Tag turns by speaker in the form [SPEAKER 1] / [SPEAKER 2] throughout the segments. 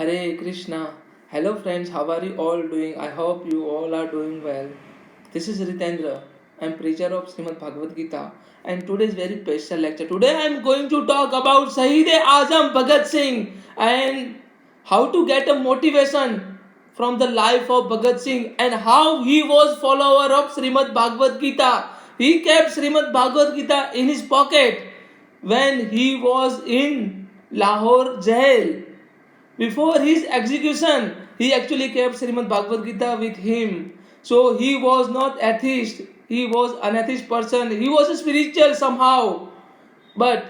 [SPEAKER 1] Hare Krishna. Hello friends, how are you all doing? I hope you all are doing well. This is Ritendra. I am preacher of Srimad Bhagavad Gita and today's very special lecture. Today I am going to talk about Shahid-e-Azam Bhagat Singh and how to get a motivation from the life of Bhagat Singh and how he was follower of Srimad Bhagavad Gita. He kept Srimad Bhagavad Gita in his pocket when he was in Lahore jail. Before his execution, he actually kept Srimad Bhagavad Gita with him. So he was not atheist. He was an atheist person. He was a spiritual somehow. But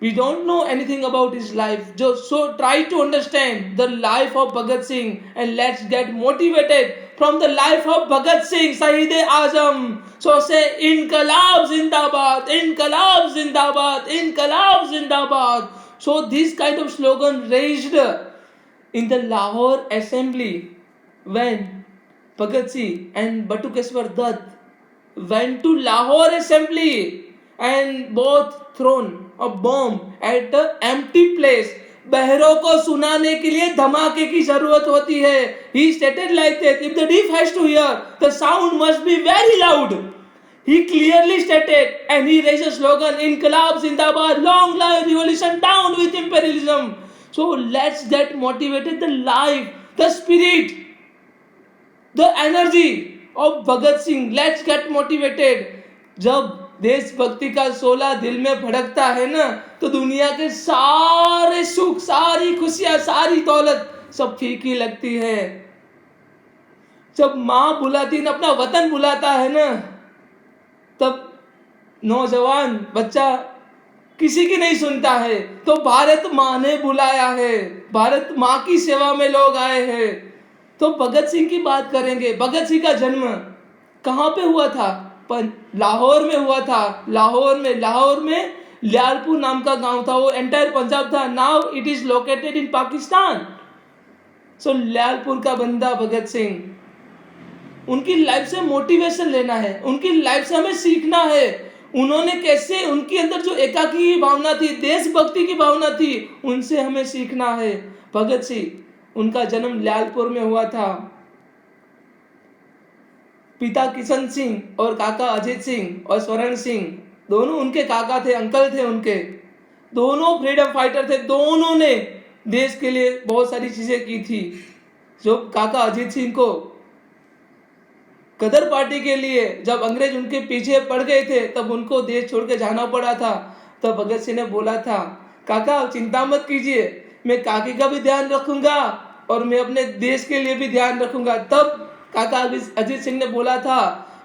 [SPEAKER 1] we don't know anything about his life. So try to understand the life of Bhagat Singh and let's get motivated from the life of Bhagat Singh, Shahid-e-Azam. So say, Inqilab Zindabad, Inqilab Zindabad, Inqilab Zindabad. So this kind of slogan raised in the Lahore assembly when Bhagat Singh and Batukeshwar Dutt went to Lahore assembly and both thrown a bomb at the empty place. बहरों को सुनाने के लिए धमाके की जरूरत होती है. He stated like that. If the deaf has to hear, the sound must be very loud. He clearly stated and he raised a slogan, Inqilab Zindabad, long life revolution, down with imperialism. So let's get motivated, the life, the spirit, the energy of Bhagat Singh. Let's get motivated. जब देशभक्ति का शोला दिल में भड़कता है ना, तो दुनिया के सारे सुख, सारी खुशियां, सारी दौलत सब फीकी लगती है. जब माँ बुलाती है ना, अपना वतन बुलाता है ना, तब नौजवान बच्चा किसी की नहीं सुनता है. तो भारत माँ ने बुलाया है, भारत माँ की सेवा में लोग आए हैं. तो भगत सिंह की बात करेंगे. भगत सिंह का जन्म कहाँ पे हुआ था? लाहौर में हुआ था. लाहौर में लियालपुर नाम का गांव था. वो एंटायर पंजाब था. Now it is located in Pakistan. So Lyallpur का बंदा भगत सिंह, उनकी लाइफ से मोटिवेशन लेना है, उनकी लाइफ से हमें सीखना है. उन्होंने कैसे, उनके अंदर जो एकाकी की भावना थी, देशभक्ति की भावना थी, उनसे हमें सीखना है. भगत सिंह, उनका जन्म लियालपुर में हुआ था. पिता किशन सिंह और काका अजीत सिंह और स्वर्ण सिंह, दोनों उनके काका थे, अंकल थे उनके. दोनों फ्रीडम फाइटर थे. दोनों ने देश के लिए बहुत सारी चीजें की थी. जो काका अजीत सिंह को गदर पार्टी के लिए जब अंग्रेज उनके पीछे पड़ गए थे, तब उनको देश छोड़ के जाना पड़ा था. तब भगत सिंह ने बोला था, काका चिंता मत कीजिए, मैं काकी का भी ध्यान रखूंगा और मैं अपने देश के लिए भी ध्यान रखूंगा. तब काका अजीत सिंह ने बोला था,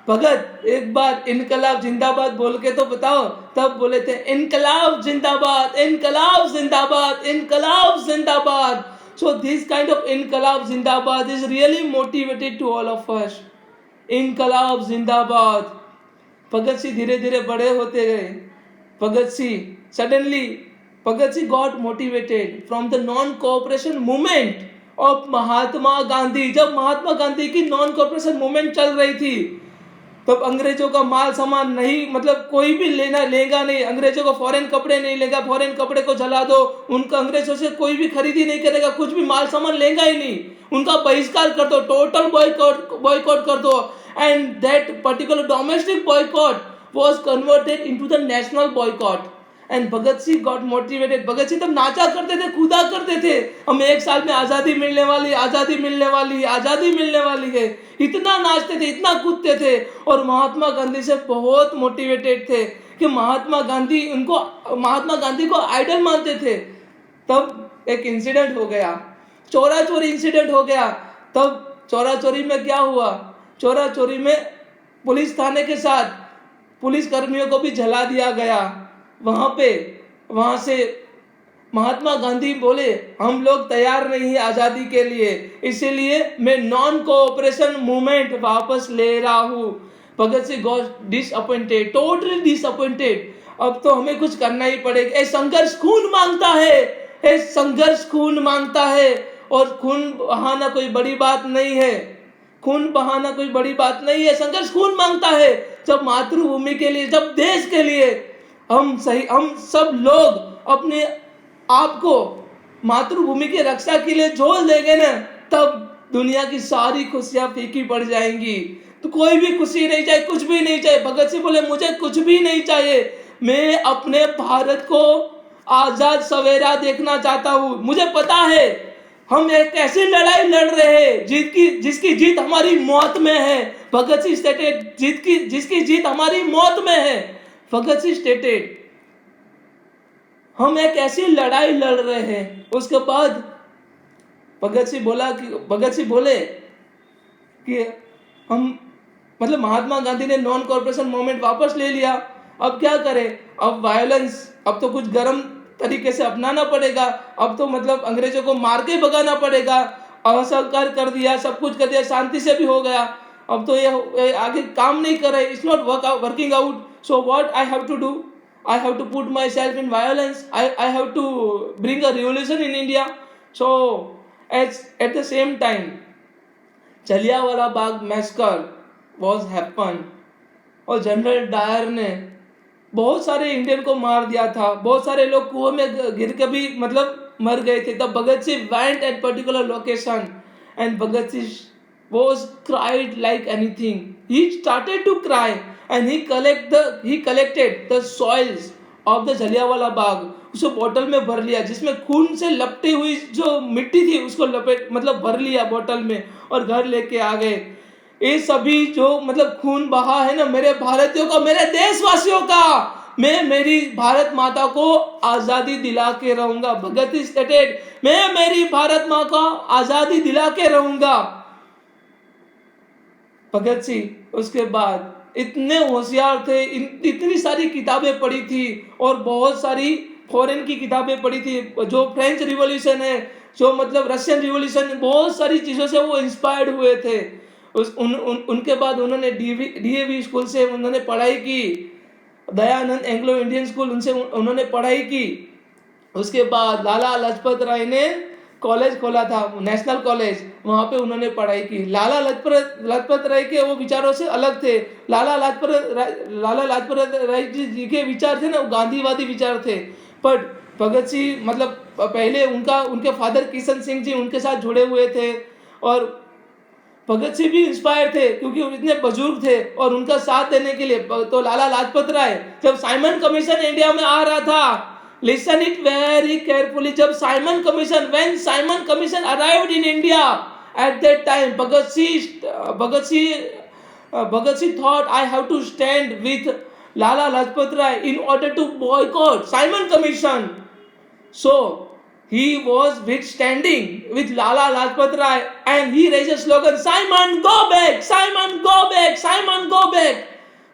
[SPEAKER 1] भगत एक बार इनकलाब जिंदाबाद बोल के तो बताओ. तब बोले थे, इनकलाब जिंदाबाद, इनकलाब जिंदाबाद, इनकलाब जिंदाबाद. So this kind of इनकलाब जिंदाबाद is really motivated to all of us. इनकलाब जिंदाबाद. भगत सिंह धीरे धीरे बड़े होते गए. Bhagat Singh got motivated from the non-cooperation movement of Mahatma Gandhi. जब महात्मा गांधी की नॉन कॉर्पोरेशन मूवमेंट चल रही थी, तब अंग्रेजों का माल सामान नहीं, मतलब कोई भी लेगा नहीं. अंग्रेजों को फॉरेन कपड़े नहीं लेगा, फॉरेन कपड़े को जला दो. उनका अंग्रेजों से कोई भी खरीदी नहीं करेगा, कुछ भी माल सामान लेगा ही नहीं. उनका बहिष्कार कर दो, टोटल बॉयकॉट कर दो. And that particular domestic boycott was converted into the national boycott. And Bhagat Singh got motivated. Bhagat Singh तब नाचा करते थे, कूदा करते थे, हमें 1 साल में आज़ादी मिलने वाली, आज़ादी मिलने वाली, आज़ादी मिलने वाली है. इतना नाचते थे, इतना कूदते थे. और महात्मा गांधी से बहुत मोटिवेटेड थे कि महात्मा गांधी को आइडल मानते थे. तब एक इंसिडेंट हो गया, चोरा चोरी इंसिडेंट हो गया. तब चोरा चोरी में क्या हुआ? चोरा चोरी में पुलिस थाने के साथ पुलिस कर्मियों को भी जला दिया गया. वहां से महात्मा गांधी बोले, हम लोग तैयार नहीं है आजादी के लिए, इसीलिए मैं नॉन कोऑपरेशन मूवमेंट वापस ले रहा हूं. Bhagat Singh got disappointed, totally disappointed. अब तो हमें कुछ करना ही पड़ेगा. संघर्ष खून मांगता है, संघर्ष खून मांगता है. और खून बहाना कोई बड़ी बात नहीं है, खून बहाना कोई बड़ी बात नहीं है. संघर्ष खून मांगता है. जब मातृभूमि के लिए, जब देश के लिए हम सब लोग अपने आप को मातृभूमि की रक्षा के लिए झोल देंगे ना, तब दुनिया की सारी खुशियां फीकी पड़ जाएंगी। तो कोई भी खुशी नहीं चाहिए, कुछ भी नहीं चाहिए। भगत सिंह बोले मुझे कुछ भी नहीं चाहिए, मैं अपने भारत को आजाद सवेरा देखना चाहता हूं। मुझे पता है हम एक ऐसी लड़ाई लड़ रहे हैं जिसकी जीत हमारी मौत में है। भगत सिंह स्टेटेड जिसकी जीत हमारी मौत में है। भगत सिंह स्टेटेड हम एक ऐसी लड़ाई लड़ रहे हैं। उसके बाद भगत सिंह बोले कि हम मतलब महात्मा गांधी ने नॉन कॉर्पोरेशन मूवमेंट वापस ले लिया, अब क्या करें, अब वायलेंस, अब तो कुछ गर्म तरीके से अपनाना पड़ेगा, अब तो मतलब अंग्रेजों को मार के भगाना पड़ेगा। असहकार कर दिया, सब कुछ कर दिया, शांति से भी हो गया, अब तो ये आगे काम नहीं कर रहे, it's not working out. So what I have to do, I have to put myself in violence. I have to bring a revolution in India. So at the same time, Jallianwala Bagh massacre was happened और general Dyer ने बहुत सारे Indian को मार दिया था, बहुत सारे लोग कुएं में गिर के भी मतलब मर गए थे। तब Bhagat Singh went at particular location and Bhagat Singh was cried like anything. He started to cry and he collected the soils of the Jallianwala Bagh, उसे बोतल में भर लिया, जिसमें खून से लपटी हुई जो मिट्टी थी उसको लपेट मतलब भर लिया बोतल में और घर लेके आ गए। ये सभी जो मतलब खून बहा है ना मेरे भारतीयों का, मेरे देशवासियों का, मैं मेरी भारत माता को आजादी दिला के रहूंगा। भगत सिंह स्टेटेड, मैं मेरी भारत माँ को आजादी दिला के रहूंगा। भगत सिंह उसके बाद इतने होशियार थे, इतनी सारी किताबें पढ़ी थी और बहुत सारी फॉरेन की किताबें पढ़ी थी, जो फ्रेंच रिवॉल्यूशन है, जो मतलब रशियन रिवॉल्यूशन, बहुत सारी चीज़ों से वो इंस्पायर्ड हुए थे। उनके बाद उन्होंने डीएवी स्कूल से उन्होंने पढ़ाई की, दयानंद एंग्लो इंडियन स्कूल उनसे उन्होंने पढ़ाई की। उसके बाद लाला लाजपत राय ने कॉलेज खोला था, नेशनल कॉलेज, वहाँ पे उन्होंने पढ़ाई की। लाला लाजपत राय के वो विचारों से अलग थे। लाला लाजपत राय जी के विचार थे ना, वो गांधीवादी विचार थे। बट भगत सिंह मतलब पहले उनके फादर किशन सिंह जी उनके साथ जुड़े हुए थे और भगत सिंह भी इंस्पायर थे क्योंकि वो इतने बुजुर्ग थे और उनका साथ देने के लिए। तो लाला लाजपत राय, जब साइमन कमीशन इंडिया में आ रहा था, लिसन इट वेरी केयरफुली, जब when Simon Commission arrived in India, at that time Bhagat Singh thought I have to stand with Lala Lajpat Rai in order to boycott Simon Commission. So he was withstanding with Lala Lajpat Rai and he raised a slogan, Simon go back, Simon go back, Simon go back.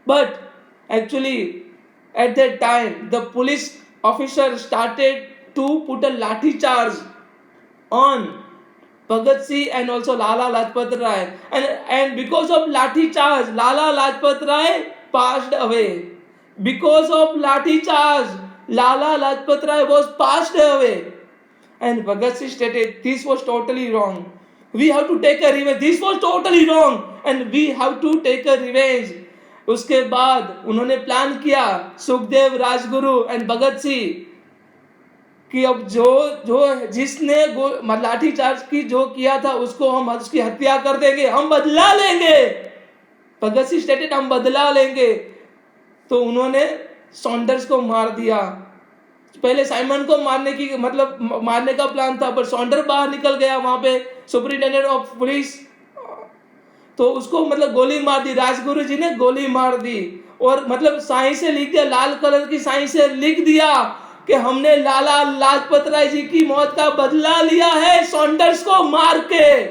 [SPEAKER 1] But actually at that time the police officer started to put a lathi charge on Bhagat Singh and also Lala Lajpat Rai, and because of lathi charge Lala Lajpat Rai passed away. Because of lathi charge Lala Lajpat Rai was passed away. And Bhagat Singh stated, this was totally wrong. We have to take a revenge. This was totally wrong and we have to take a revenge. उसके बाद उन्होंने plan किया, Sukhdev, Rajguru and Bhagat Singh, कि अब जो जिसने लाठी charge की जो किया था उसको हम उसकी हत्या कर देंगे, हम बदला लेंगे। भगत सिंह स्टेटेड, हम बदला लेंगे। तो उन्होंने सॉन्डर्स को मार दिया। पहले साइमन को मारने का प्लान था, पर सॉन्डर बाहर निकल गया वहां पे, सुपरिटेंडेंट ऑफ पुलिस, तो उसको मतलब गोली मार दी। राजगुरु जी ने गोली मार दी और मतलब साई से लिख दिया, लाल कलर की साई से लिख दिया कि हमने लाला लाजपत राय जी की मौत का बदला लिया है सॉन्डर्स को मार के।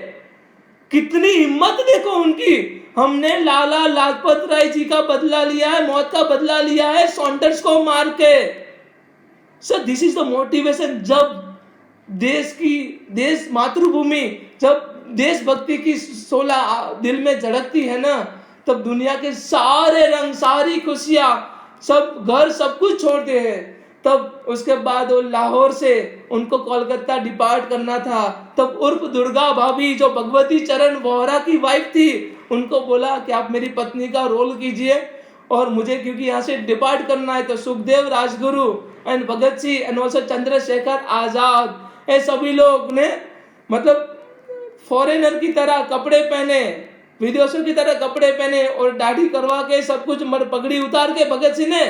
[SPEAKER 1] कितनी हिम्मत देखो उनकी, हमने लाला लाजपत राय जी का बदला लिया है, मौत का बदला लिया है सॉन्डर्स को मार के। सो दिस इज द मोटिवेशन। जब देश मातृभूमि, जब देशभक्ति की शोला दिल में झड़कती है ना, तब दुनिया के सारे रंग, सारी खुशियां, सब घर, सब कुछ छोड़ते हैं। तब उसके बाद वो लाहौर से उनको कोलकाता डिपार्ट करना था। तब उर्फ दुर्गा भाभी, जो भगवती चरण वोहरा की वाइफ थी, उनको बोला कि आप मेरी पत्नी का रोल कीजिए और मुझे क्योंकि यहाँ से डिपार्ट करना है। तो Sukhdev, Rajguru and Bhagat Singh and also Chandrashekhar Azad, ये सभी लोग ने मतलब फॉरेनर की तरह कपड़े पहने, विदेशों की तरह कपड़े पहने और दाढ़ी करवा के सब कुछ पगड़ी उतार के भगत सिंह ने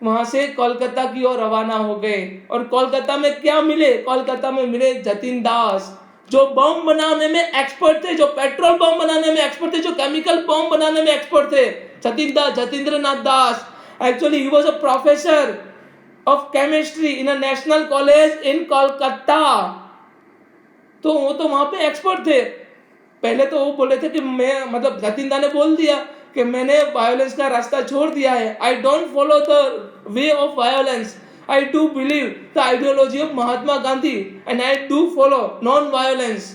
[SPEAKER 1] वहां से कोलकाता की ओर रवाना हो गए। और कोलकाता में क्या मिले? कोलकाता में मिले जतिन दास, जो बम बनाने में एक्सपर्ट थे, जो पेट्रोल बम बनाने में एक्सपर्ट थे, जो केमिकल बम बनाने में एक्सपर्ट थे। Jatindra Nath Das, actually he was a professor of chemistry in a national college in Kolkata. तो वो तो वहां पे एक्सपर्ट थे। पहले तो वो बोले थे कि मैं मतलब जतिंदा ने बोल दिया कि मैंने वायोलेंस का रास्ता छोड़ दिया है। I don't follow the way of violence, I do believe the ideology of Mahatma Gandhi and I do follow non violence.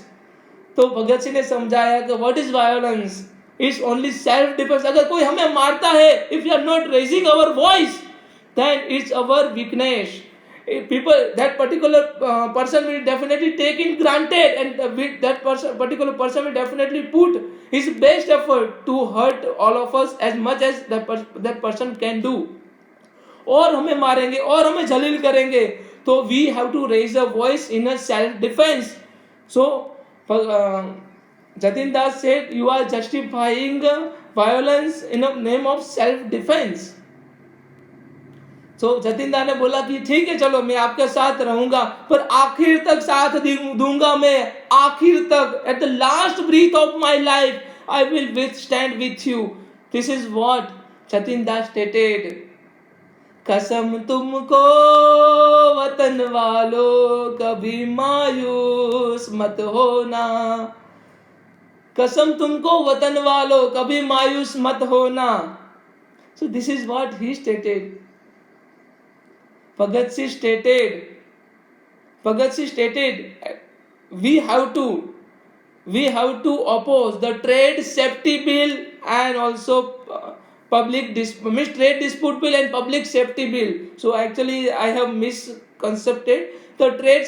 [SPEAKER 1] तो भगत सिंह ने समझाया कि what is violence, it's only self defence. अगर कोई हमें मारता है, if you are not raising our voice, then it's our weakness. People, that particular person will definitely take in granted, and that particular person will definitely put his best effort to hurt all of us as much as that person can do. और हमें मारेंगे और हमें जलील करेंगे, तो we have to raise a voice in a self defense. So Jatin Das said, you are justifying violence in the name of self defense. तो जतिंदा ने बोला कि ठीक है, चलो मैं आपके साथ रहूंगा, पर आखिर तक साथ दूंगा मैं, आखिर तक, at the last breath of my life I will withstand with you. This is what Jatinda stated. कसम तुमको वतन वालों कभी मायूस मत होना, कसम तुमको वतन वालों कभी मायूस मत होना। सो this is what he stated. Bhagat Singh stated, we have to oppose the trade safety bill and also trade dispute bill and public safety bill. So actually I have misconcepted the trade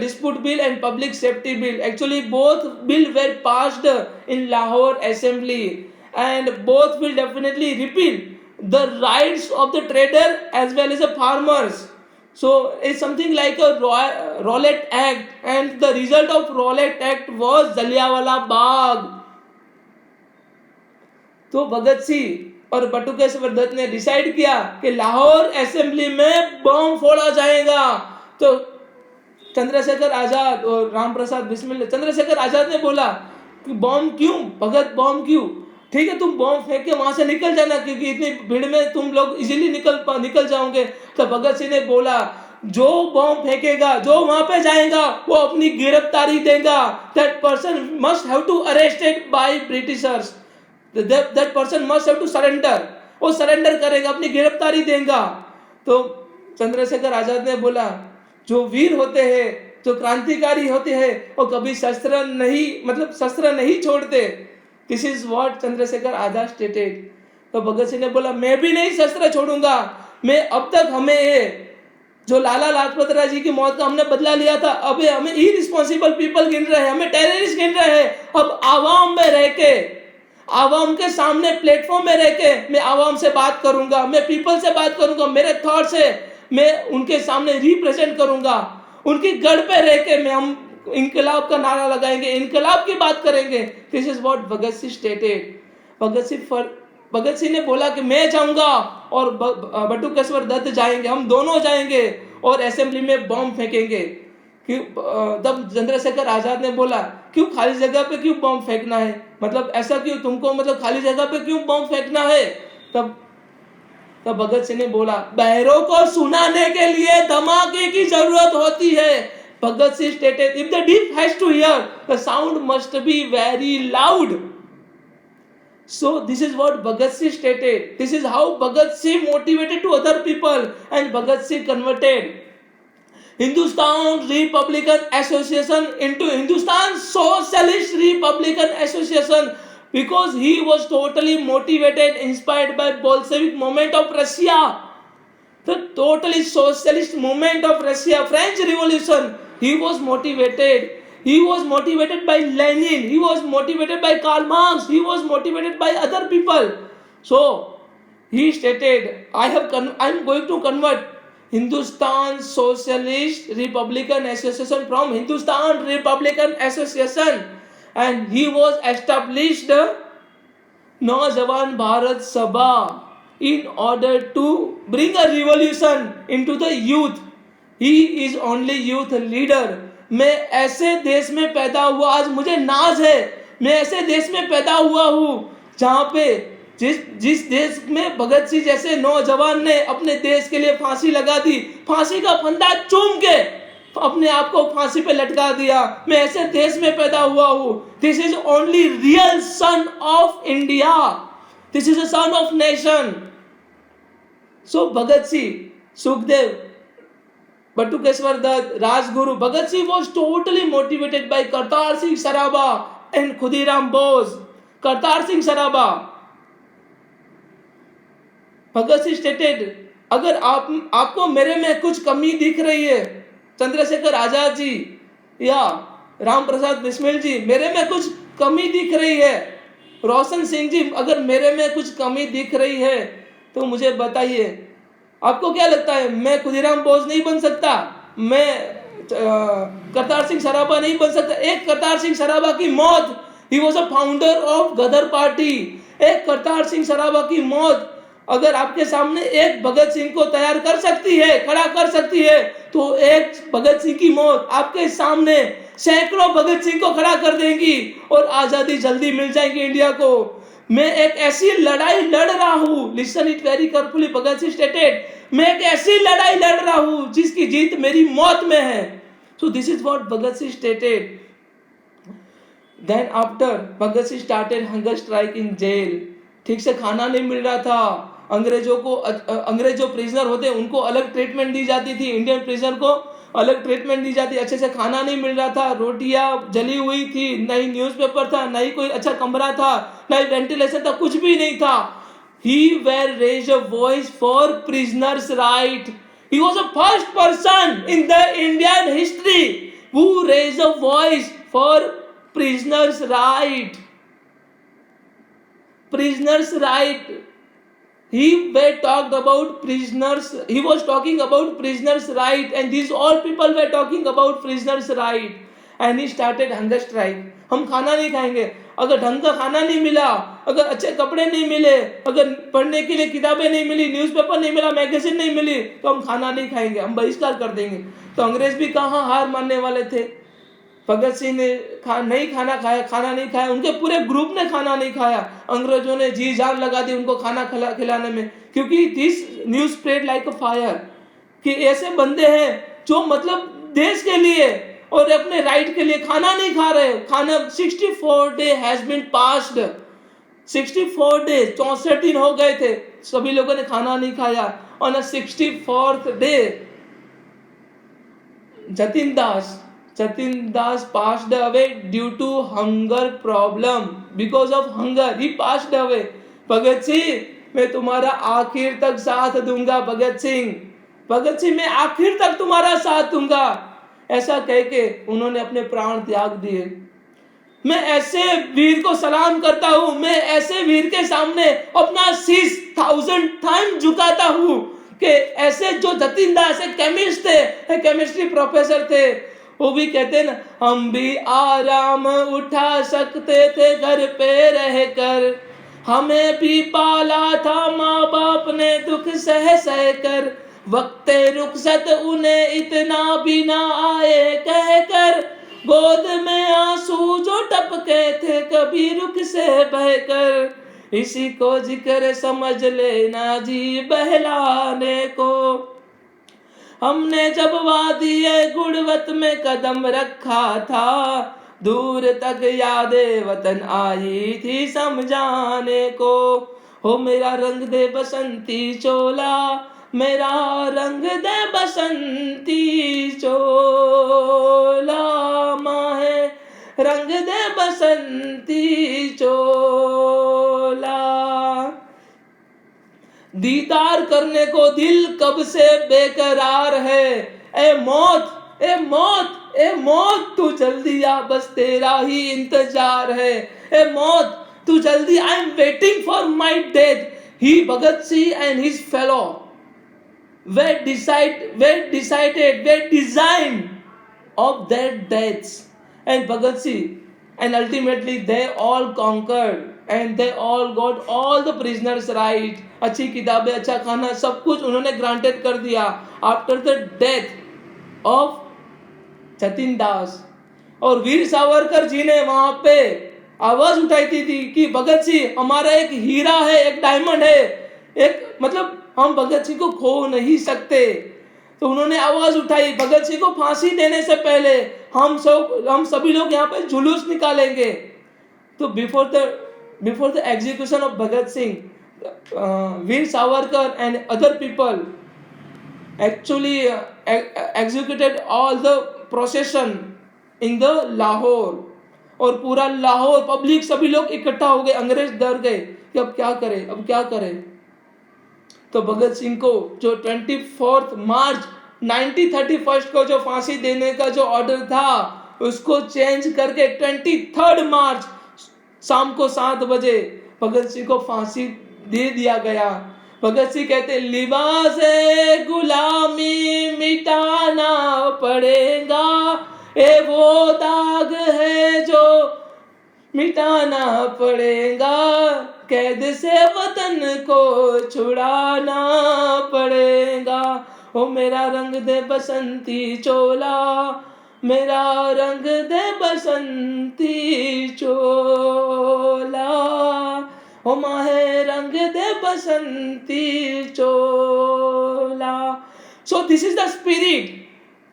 [SPEAKER 1] dispute bill and public safety bill. Actually both bill were passed in Lahore assembly, and both will definitely repeal the rights of the trader as well as the farmers. So it's something like a Rowlatt Act, and the result of Rowlatt Act was Jallianwala Bagh. तो भगत सिंह और बटुकेश्वर दत्त ने decide किया कि Lahore assembly में बम फोड़ा जाएगा। तो चंद्रशेखर आजाद और राम प्रसाद बिस्मिल, चंद्रशेखर आजाद ने बोला कि बम क्यों भगत, बम क्यों? ठीक है, तुम बम फेंक के वहां से निकल जाना, क्योंकि इतनी भीड़ में तुम लोग इजीली निकल जाओगे। तो भगत सिंह ने बोला, जो बम फेंकेगा, जो वहां पे जाएगा, वो अपनी गिरफ्तारी देगा। That person must have to arrested by Britishers, that person must have to surrender, वो सरेंडर करेगा, अपनी गिरफ्तारी देगा। तो चंद्रशेखर आजाद ने बोला, जो वीर होते हैं, जो क्रांतिकारी होते हैं, वो कभी शस्त्र नहीं छोड़ते। This is what Chandrashekhar Azad stated. तो भगत सिंह ने बोला, मैं भी नहीं शस्त्र छोड़ूंगा। मैं अब तक हमें जो लाला लाजपत राय जी की मौत का हमने बदला लिया था, अब हमें इररिस्पांसिबल पीपल गिन रहे हैं, हमें टेररिस्ट गिन रहे हैं। अब आवाम में रह के, आवाम के सामने प्लेटफॉर्म में रह के मैं आवाम से बात करूंगा, मैं पीपल से बात करूंगा, मेरे थॉट से मैं उनके सामने रिप्रेजेंट करूंगा। उनकी गढ़ पे रह के हम इनकलाब का नारा लगाएंगे, इनकलाब की बात करेंगे। This is what Bhagat Singh stated. Bhagat Singh ने बोला कि मैं जाऊंगा और बटुकेश्वर दत्त जाएंगे, हम दोनों जाएंगे और असेंबली में बम फेंकेंगे। तब चंद्रशेखर आजाद ने बोला, क्यों खाली जगह पे क्यों बम फेंकना है, मतलब ऐसा क्यों तुमको, मतलब खाली जगह पे क्यों बम फेंकना है? तब भगत सिंह ने बोला, बहरों को सुनाने के लिए धमाके की जरूरत होती है। Bhagat Singh stated, if the deaf has to hear, the sound must be very loud. So this is what Bhagat Singh stated. This is how Bhagat Singh motivated to other people, and Bhagat Singh converted Hindustan Republican Association into Hindustan Socialist Republican Association, because he was totally motivated, inspired by Bolshevik movement of Russia, the totally socialist movement of Russia, French Revolution. He was motivated. He was motivated by Lenin. He was motivated by Karl Marx. He was motivated by other people. So he stated, I am going to convert Hindustan Socialist Republican Association, from Hindustan Republican Association, and he was established Naujawan Bharat Sabha in order to bring a revolution into the youth. He is only youth leader. मैं ऐसे देश में पैदा हुआ, आज मुझे नाज है, मैं ऐसे देश में पैदा हुआ हूँ जहाँ पे जिस देश में भगत सिंह जैसे नौजवान ने अपने देश के लिए फांसी लगा दी, फांसी का फंदा चूम के अपने आप को फांसी पे लटका दिया। मैं ऐसे देश में पैदा हुआ हूँ। This is only real son of India, this is a son of nation. So Bhagat Singh, Sukhdev, Batukeshwar Dutt, Rajguru, Bhagat Singh was totally motivated by Kartar Singh Sarabha and Khudiram Bose. Kartar Singh Sarabha, Bhagat Singh stated, अगर आपको मेरे में कुछ कमी दिख रही है, चंद्रशेखर आजाद जी या राम प्रसाद बिस्मिल जी, मेरे में कुछ कमी दिख रही है, रोशन सिंह जी, अगर मेरे में कुछ कमी दिख रही है तो मुझे बताइए। आपको क्या लगता है, मैं खुदीराम बोस नहीं बन सकता, मैं करतार सिंह सराबा नहीं बन सकता? एक करतार सिंह सराबा की मौत, he was a founder of Ghadar party, एक करतार सिंह सराबा की मौत अगर आपके सामने एक भगत सिंह को तैयार कर सकती है, खड़ा कर सकती है, तो एक भगत सिंह की मौत आपके सामने सैकड़ों भगत सिंह को खड़ा कर देंगी और आजादी जल्दी मिल जाएगी इंडिया को। मैं एक ऐसी लड़ाई लड़ रहा हूं, listen it very carefully, Bhagat Singh stated, मैं एक ऐसी लड़ाई लड़ रहा हूं जिसकी जीत मेरी मौत में है। So this is what Bhagat Singh stated. Then after Bhagat Singh started hunger strike in jail. ठीक से खाना नहीं मिल रहा था, अंग्रेज जो प्रिजनर होते हैं उनको अलग ट्रीटमेंट दी जाती थी, इंडियन प्रिजनर को अलग ट्रीटमेंट दी जाती, अच्छे से खाना नहीं मिल रहा था, रोटियां जली हुई थी, नहीं न्यूज़पेपर था, नहीं कोई अच्छा कमरा था, नहीं वेंटिलेशन था, कुछ भी नहीं था। He were raised a voice for prisoners' right. He was the first person in the Indian history who raised a voice for prisoners' right. Prisoners' right. He were talked about prisoners. He was talking about prisoners' right, and these all people were talking about prisoners' right. And he started hunger strike. हम खाना नहीं खाएंगे, अगर ढंग का खाना नहीं मिला, अगर अच्छे कपड़े नहीं मिले, अगर पढ़ने के लिए किताबें नहीं मिली, न्यूज़पेपर नहीं मिला, मैगजीन नहीं मिली, तो हम खाना नहीं खाएंगे, हम बहिष्कार कर देंगे। तो अंग्रेज भी कहाँ हार मानने वाले थे। भगत सिंह ने खाना नहीं खाया, उनके पूरे ग्रुप ने खाना नहीं खाया। अंग्रेजों ने जी जान लगा दी उनको खाना खिलाने में, क्योंकि this news spread like a fire, कि ऐसे बंदे हैं जो मतलब देश के लिए और अपने राइट के लिए खाना नहीं खा रहे। खाना 64 day has been passed, 64 day, 64 दिन हो गए थे, सभी लोगों ने खाना नहीं खाया। On 64th day Jatin Das passed away due to hunger problem. Because of hunger he passed away. Bhagat Singh, मैं तुम्हारा आखिर तक साथ दूंगा, भगत सिंह मैं आखिर तक तुम्हारा साथ दूंगा, ऐसा कह के उन्होंने अपने प्राण त्याग दिए। मैं ऐसे वीर को सलाम करता हूं, मैं ऐसे वीर के सामने अपना शीश 1000 टाइम झुकाता हूं कि ऐसे जो जतिन दास केमिस्ट थे, केमिस्ट्री प्रोफेसर थे, वो भी कहते ना, हम भी आराम उठा सकते थे घर पे रहकर, हमें भी पाला था माँ बाप ने दुख सह कर, वक्ते रुखसत उन्हें इतना भी ना आए कहकर, गोद में आंसू जो टपके थे कभी रुख से बहकर, इसी को जिक्र समझ लेना जी बहलाने को। हमने जब वादी गुड़वत में कदम रखा था, दूर तक यादें वतन आई थी समझाने को। हो मेरा रंग दे बसंती चोला, मेरा रंग दे बसंती चोला, माहे रंग दे बसंती चोला। दीदार करने को दिल कब से बेकरार है, ए मौत ए मौत ए मौत तू जल्दी आ, बस तेरा ही इंतजार है, ए मौत तू जल्दी, I am waiting for my death. He Bhagat Singh and his fellow were designed of their deaths. And Bhagat Singh, and ultimately they all conquered and they all got all the prisoners right. अच्छी किताबें, अच्छा खाना, सब कुछ उन्होंने granted कर दिया after the death of Jatin Das. और वीर सावरकर जी ने वहां पे आवाज उठाई थी कि भगत सिंह हमारा एक हीरा है, एक डायमंड है, एक मतलब हम भगत सिंह को खो नहीं सकते. तो उन्होंने आवाज उठाई भगत सिंह को फांसी देने से पहले हम सभी लोग यहाँ पे जुलूस निकालेंगे. तो before the execution of Bhagat Singh, Veer Savarkar and other people actually executed all the procession in the Lahore. और पूरा लाहौर पब्लिक सभी लोग इकट्ठा हो गए. अंग्रेज डर गए कि अब क्या करें. तो भगत सिंह को जो 24 मार्च 1931 को जो फांसी देने का जो ऑर्डर था उसको चेंज करके 23 मार्च शाम को 7 बजे भगत सिंह को फांसी दे दिया गया. भगत सिंह कहते लिबास गुलामी मिटाना पड़ेगा, ये वो दाग है जो मिटाना पड़ेगा, कैद से वतन को छुड़ाना पड़ेगा. ओ मेरा रंग दे बसंती चोला, मेरा रंग दे बसंती चोला, ओ माहे रंग दे बसंती चोला. So this is the spirit,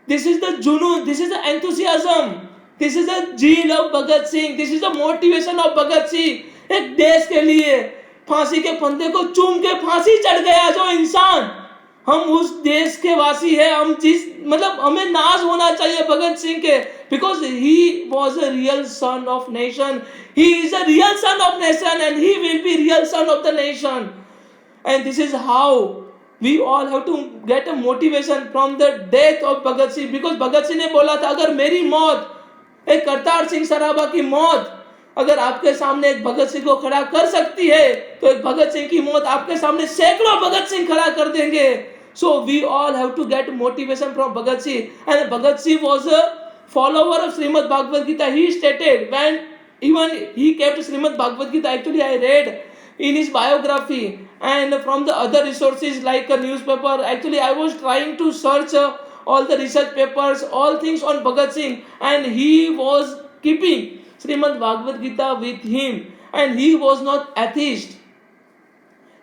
[SPEAKER 1] this is the junoon, this is the enthusiasm, this is the zeal of Bhagat Singh, this is the motivation of Bhagat Singh. एक देश के लिए फांसी के फंदे को चूम के फांसी चढ़ गया जो इंसान, हम उस देश के वासी है. हम जिस मतलब हमें नाज होना चाहिए भगत सिंह के, because he was a real son of nation, he is a real son of nation and he will be real son of the nation. And this is how we all have to get a motivation from the death of Bhagat Singh, because Bhagat Singh ने बोला था अगर मेरी मौत, एक करतार सिंह सराभा की मौत अगर आपके सामने एक भगत सिंह को खड़ा कर सकती है तो एक भगत सिंह की मौत आपके सामने सैकड़ों भगत सिंह खड़ा कर देंगे. So we all have to get motivation from Bhagat Singh. And Bhagat Singh was a follower of Srimad Bhagavad Gita. He stated when even he kept Srimad Bhagavad Gita, actually I read in his biography and from the other resources like a newspaper, actually I was trying to search all the research papers, all things on Bhagat Singh, and he was keeping Srimad Bhagavad Gita with him, and he was not atheist,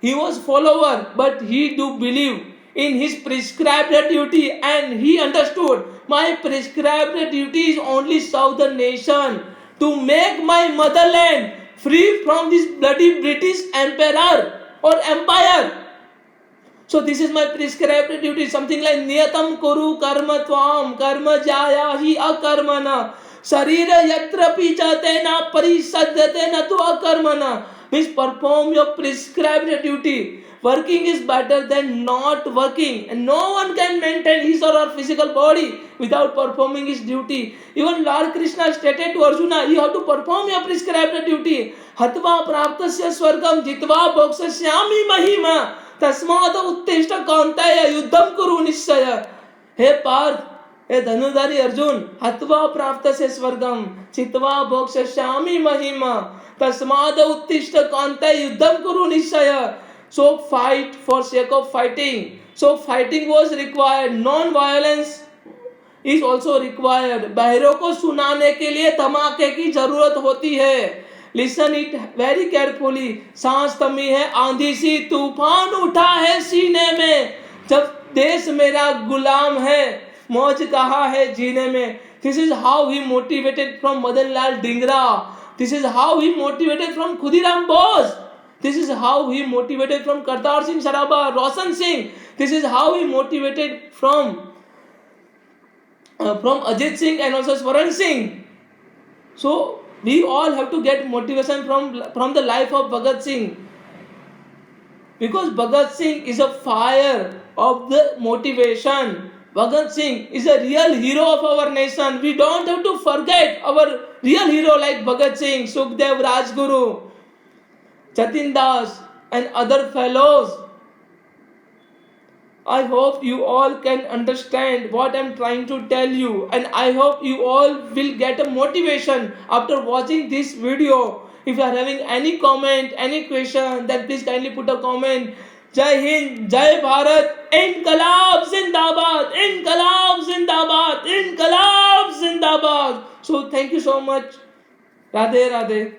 [SPEAKER 1] he was follower, but he do believe in his prescribed duty, and he understood my prescribed duty is only serve the nation, to make my motherland free from this bloody British emperor or empire. So this is my prescribed duty, something like niyatam kuru karma tvam karma jaya hi akarmana sharir yatra pichate na parisadyate na tu akarmana, means perform your prescribed duty. Working is better than not working, and no one can maintain his or her physical body without performing his duty. Even Lord Krishna stated to Arjuna, you have to perform your prescribed duty. Hatva praptasya swargam jitva bhoksashyami mahima तस्माद उत्तिष्ठ कौन्तेय युद्धम कुरु निश्चय. हे पार्थ, हे धनुधारी अर्जुन, हत्वा प्राप्त से स्वर्गम चित्वा भोक्ष्यामि महिमा तस्माद उत्तिष्ठ कौन्तेय युद्धम कुरु निश्चय. So fight for sake of fighting. So fighting was required. Non-violence is also required. बहरों को सुनाने के लिए धमाके की जरूरत होती है. Listen it very carefully. सांस थमी है, आंधी सी तूफान उठा है सीने में, जब देश मेरा गुलाम है मौज कहाँ है जीने में. This is how he motivated from Madan Lal Dhingra. This is how he motivated from Khudiram Bose. This is how he motivated from Kartar Singh Sarabha, Roshan Singh. This is how he motivated from Ajit Singh and also Swaran Singh. So we all have to get motivation from the life of Bhagat Singh, because Bhagat Singh is a fire of the motivation. Bhagat Singh is a real hero of our nation. We don't have to forget our real hero like Bhagat Singh, Sukhdev, Rajguru, Jatin Das and other fellows. I hope you all can understand what I'm trying to tell you, and I hope you all will get a motivation after watching this video. If you are having any comment, any question, then please kindly put a comment. Jai Hind, Jai Bharat, Inqalab Zindabad, Inqalab Zindabad, Inqalab Zindabad. So thank you so much. Radhe Radhe.